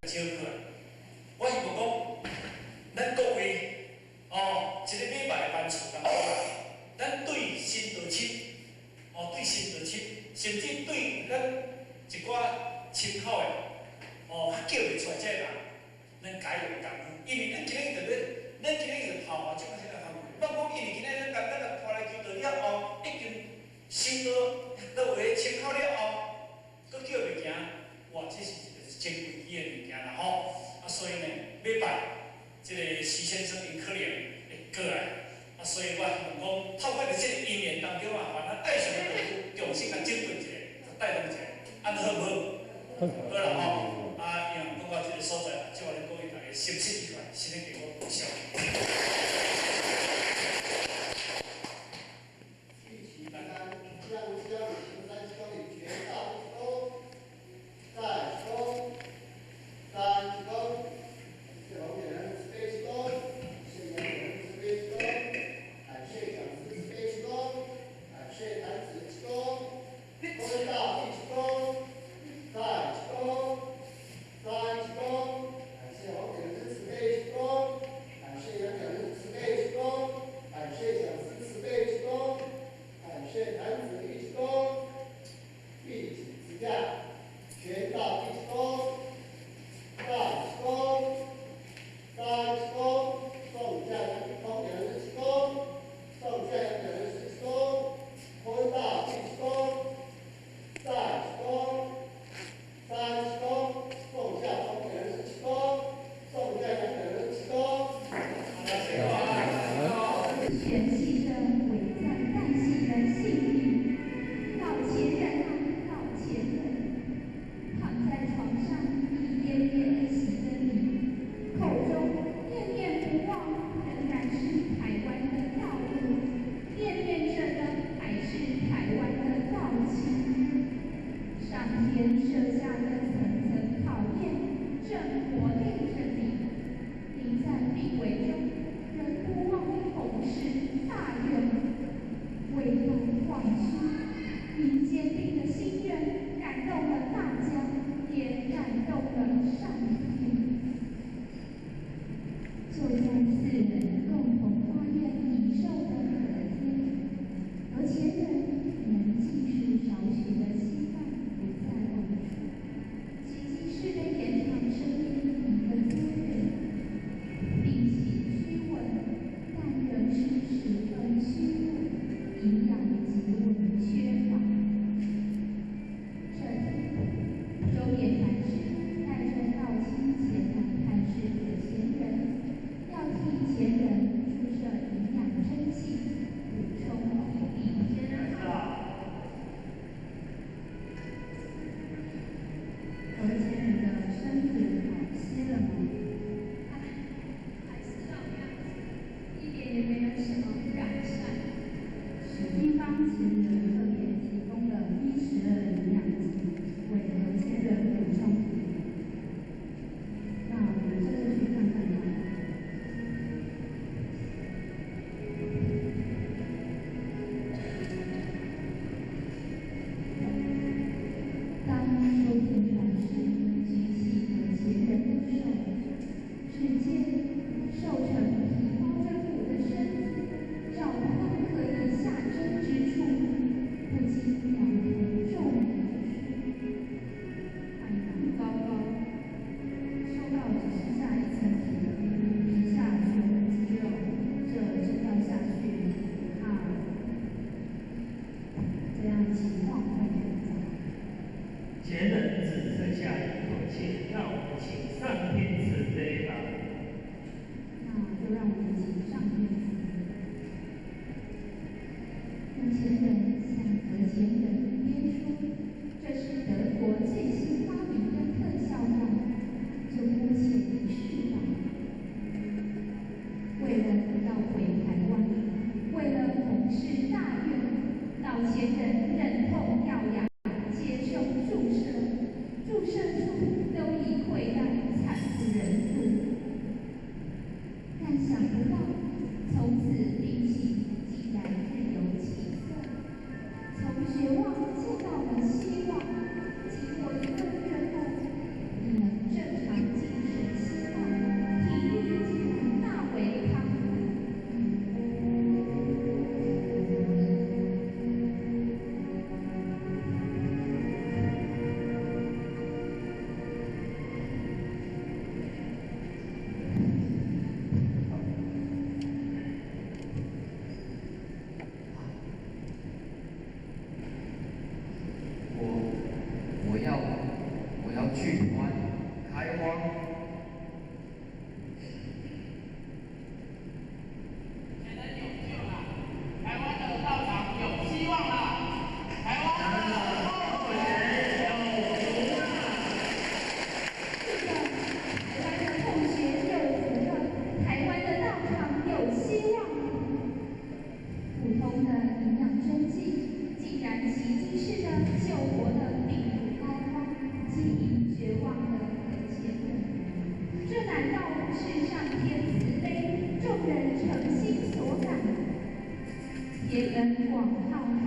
招过来。我希望讲，咱各位一个礼拜班厝当中，咱对新德七，对新德七，甚至对咱一寡亲口的，较叫袂出来这个人，咱改用功夫，因为咱今日就咱今日就泡即个迄个项目，咱讲因为今日咱个拖来求道了后，已经收到位亲口了后，佫叫袂行，哇，这是一个真贵的物件啦吼。所以呢，礼拜这个徐先生因可能会过来，所以我希望讲透过这个因缘当中啊，把咱带上的道具重新来整顿一下，带动一下，安好不好？好啦吼，因为讲到这个所在，即我咧鼓励大家心息起来，先给我鼓掌。具体单，让将行三千里绝大一功，再功，三功，是红点人慈悲之功，是颜人慈悲之功，感谢讲师慈悲之功，感谢男子之功，功大地之功，再之功，三之功，感谢红点人慈悲之功，感谢颜人慈悲之功，感谢讲师慈悲之功。感谢男子一之功，一己之驾，全道一之功，大之功，三之功，宋家人空人之功，宋家人之功，空大一之功，再之功，三之功，宋家空人之功，宋家人之功。全系的伟赞代系的幸运，老前人啊，老前人，躺在床上一遍遍地洗着你，口中念念不忘，仍然是台湾的道路，念念着的还是台湾的道情。上天设下的层层考验，正磨练着你，你在病危中仍不忘弘誓大愿，为梦忘虚，你坚定的心愿感动了大家，也感动了上天。就在四人共同发愿已寿的隔天，而前人仍继续少许的希望不再忘记，奇迹式的延长生命一个多月，并且虚稳，但仍是十分虚弱，营养极为缺乏。这天，周延禅师带着道清前来探视的前人，要替前人注射营养真气，补充体力。而前人的身子好些了吗？还是老样子，一点也没有什么改善。史地方前人特别提供了112营养剂，为何前人补充体力。那我们这就去看看吧。当周田禅师举起和前人的手，只见瘦成皮包着骨的身子，找不到可以下针之处，不禁摇头皱眉地说：“太阳高高，瘦到只剩下一层皮，皮下全无肌肉，这针要下去，怕这样情况会很糟。”前人只剩下一口气，让我们请上天慈悲吧。那就让我们请上天慈悲。那前人向和前人边说：“这是德国最新发明的特效药，就姑且一试吧。”为了要回台湾，为了弘誓大愿，老前人忍痛咬牙接受注射，注射处都已溃烂惨不忍睹。但想不到，从此病情竟然日有起色，从绝望光。前人有救了，台湾的道场有希望了，台湾的后学有福了。是的，台湾的同学有福了，台湾的道场有希望。普通的营养针剂，竟然奇迹式的救活了病入膏肓、经营绝望的可怜人。这难道不是上天慈悲、众人诚心所感？天恩广浩瀚，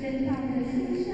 真道的殊胜